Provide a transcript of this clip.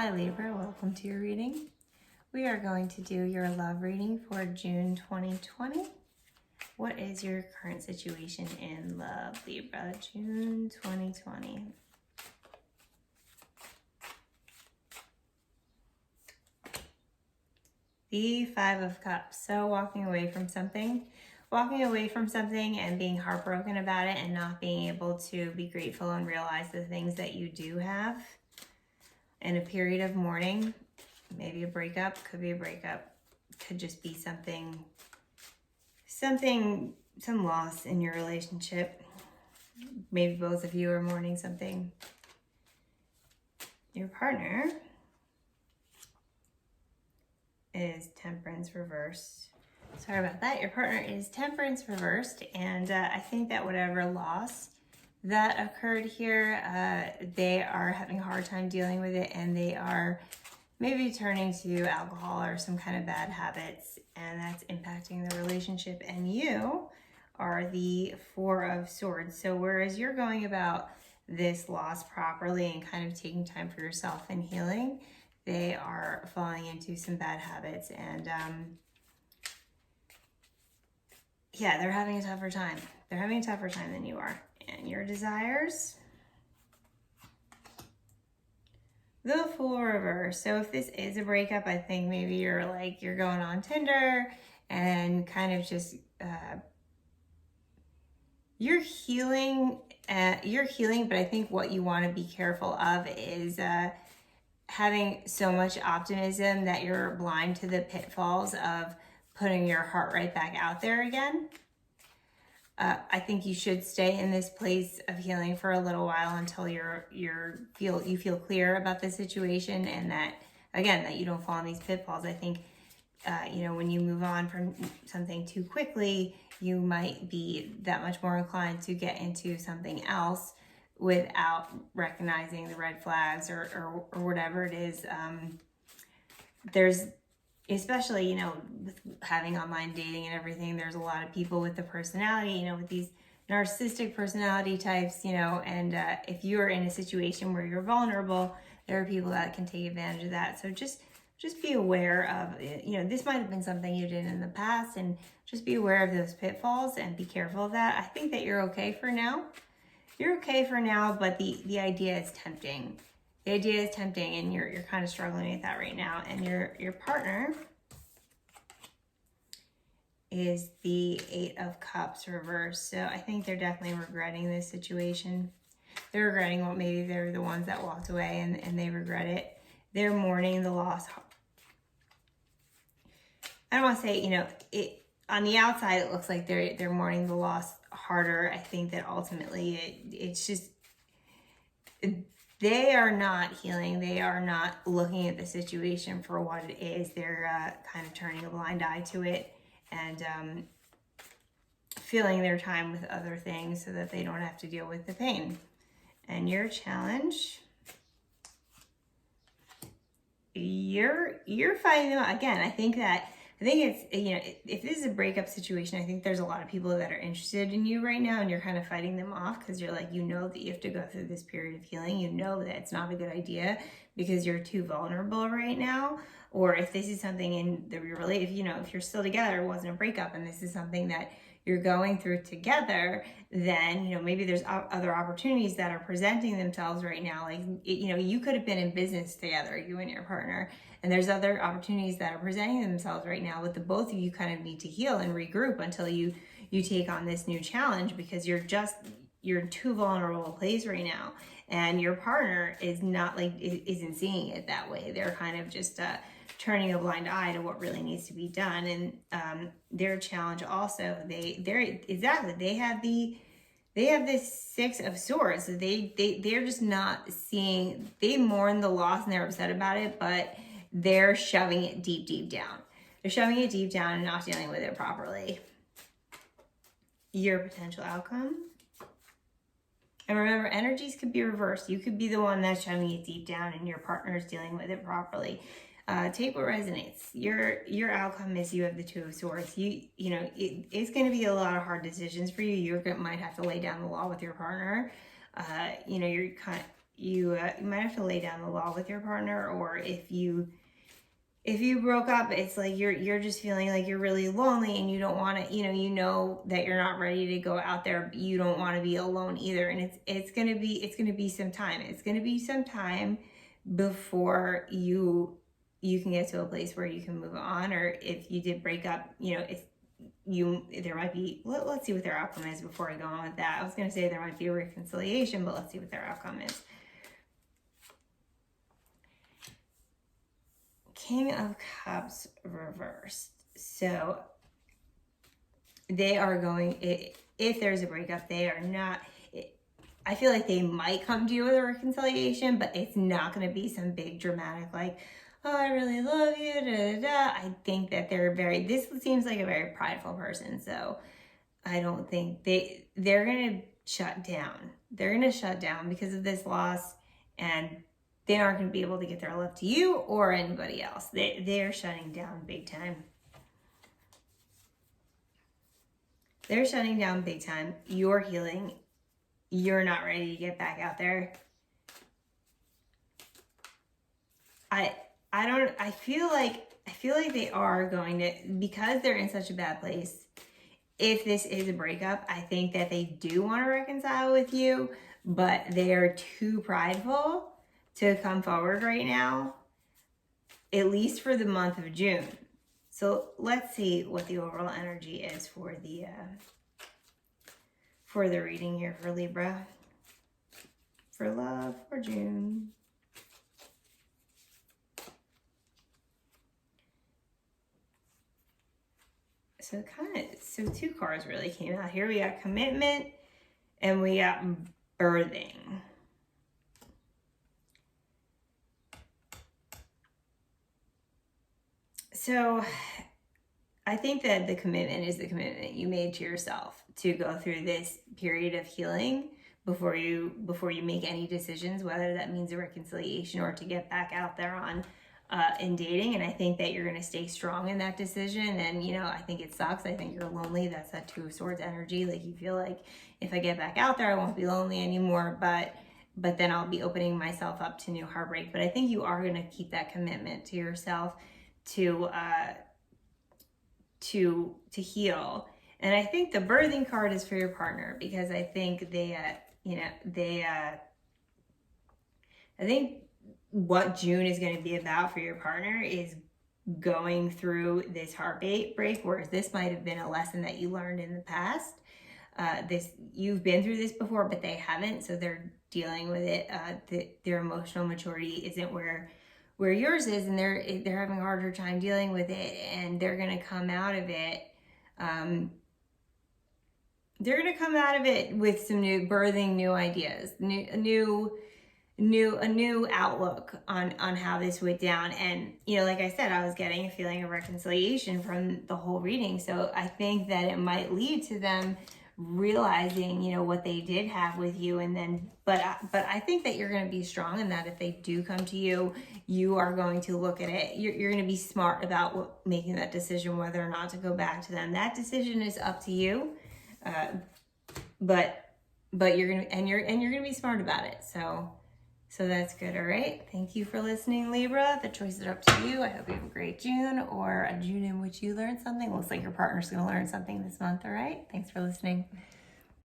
Hi Libra, welcome to your reading. We are going to do your love reading for June 2020. What is your current situation in love, Libra, June 2020? The Five of Cups. So walking away from something and being heartbroken about it and not being able to be grateful and realize the things that you do have. In a period of mourning, maybe a breakup, could be a breakup, could just be some loss in your relationship. Maybe both of you are mourning something. Your partner is Temperance reversed. Sorry about that. Your partner is Temperance reversed, and I think that whatever loss that occurred here, they are having a hard time dealing with it, and they are maybe turning to alcohol or some kind of bad habits, and that's impacting the relationship. And you are the Four of Swords. So whereas you're going about this loss properly and kind of taking time for yourself and healing, they are falling into some bad habits, and yeah, they're having a tougher time. They're having a tougher time than you are. And your desires, the Fool reverse. So if this is a breakup, I think maybe you're going on Tinder and kind of just you're healing, but I think what you want to be careful of is having so much optimism that you're blind to the pitfalls of putting your heart right back out there again. I think you should stay in this place of healing for a little while until you feel clear about the situation, and that you don't fall in these pitfalls. I think when you move on from something too quickly, you might be that much more inclined to get into something else without recognizing the red flags or whatever it is. There's, especially, with having online dating and everything, there's a lot of people with the personality, with these narcissistic personality types, and if you're in a situation where you're vulnerable, there are people that can take advantage of that. So just be aware of, this might have been something you did in the past, and just be aware of those pitfalls and be careful of that. I think that you're okay for now. You're okay for now, but the idea is tempting. The idea is tempting, and you're kind of struggling with that right now. And your partner is the Eight of Cups reversed. So I think they're definitely regretting this situation. They're regretting what maybe they're the ones that walked away and they regret it. They're mourning the loss. I don't want to say, it on the outside it looks like they're mourning the loss harder. I think that ultimately it's just they are not healing. They are not looking at the situation for what it is. They're kind of turning a blind eye to it and filling their time with other things so that they don't have to deal with the pain. And your challenge, you're fighting them out. Again, I think it's, if this is a breakup situation, I think there's a lot of people that are interested in you right now, and you're kind of fighting them off because you're that you have to go through this period of healing. You know that it's not a good idea because you're too vulnerable right now. Or if this is something in the relationship, if you're still together, it wasn't a breakup, and this is something that you're going through together, then, maybe there's other opportunities that are presenting themselves right now. You could have been in business together, you and your partner, and there's other opportunities that are presenting themselves right now with the both of you kind of need to heal and regroup until you take on this new challenge, because you're in too vulnerable a place right now. And your partner is not isn't seeing it that way. They're kind of just turning a blind eye to what really needs to be done. And their challenge also, they have this Six of Swords. So they're just not seeing. They mourn the loss and they're upset about it, but they're shoving it deep down. They're shoving it deep down and not dealing with it properly. Your potential outcome. And remember, energies could be reversed. You could be the one that's shoving it deep down and your partner is dealing with it properly. Take what resonates. Your outcome is you have the Two of Swords. It's going to be a lot of hard decisions for you. You might have to lay down the law with your partner. You're kind of, you might have to lay down the law with your partner, or if you broke up, it's like you're just feeling like you're really lonely and you don't want to, you know that you're not ready to go out there, but you don't want to be alone either. And it's going to be some time. It's going to be some time before you can get to a place where you can move on. Or if you did break up, there might be, let's see what their outcome is before I go on with that. I was going to say there might be a reconciliation, but let's see what their outcome is. King of Cups reversed. So they are going, if there's a breakup, they are not, I feel like they might come to you with a reconciliation, but it's not going to be some big dramatic, like, oh, I really love you, da, da, da. I think that this seems like a very prideful person. So I don't think they're going to shut down. They're going to shut down because of this loss, and they aren't going to be able to get their love to you or anybody else. They're shutting down big time. They're shutting down big time. You're healing. You're not ready to get back out there. I feel like they are going to, because they're in such a bad place. If this is a breakup, I think that they do want to reconcile with you, but they are too prideful to come forward right now, at least for the month of June. So let's see what the overall energy is for the reading here for Libra. For love for June. So two cards really came out here. We got commitment and we got birthing. So I think that the commitment is the commitment you made to yourself to go through this period of healing before you make any decisions, whether that means a reconciliation or to get back out there in dating. And I think that you're going to stay strong in that decision. And, I think it sucks. I think you're lonely. That's that Two of Swords energy. Like, you feel like if I get back out there, I won't be lonely anymore. But then I'll be opening myself up to new heartbreak. But I think you are going to keep that commitment to yourself to heal. And I think the birthing card is for your partner, because I think I think what June is going to be about for your partner is going through this heartbreak, whereas this might have been a lesson that you learned in the past. You've been through this before, but they haven't, so they're dealing with it. Their emotional maturity isn't where yours is, and they're having a harder time dealing with it, and they're going to come out of it. They're going to come out of it with some new ideas, a new outlook on how this went down. And, like I said, I was getting a feeling of reconciliation from the whole reading. So I think that it might lead to them realizing, what they did have with you. And then, but I think that you're going to be strong, and that if they do come to you, you are going to look at it. You're going to be smart about making that decision, whether or not to go back to them. That decision is up to you. But you're going to be smart about it. So that's good. All right. Thank you for listening, Libra. The choices are up to you. I hope you have a great June, or a June in which you learned something. Looks like your partner's going to learn something this month. All right. Thanks for listening.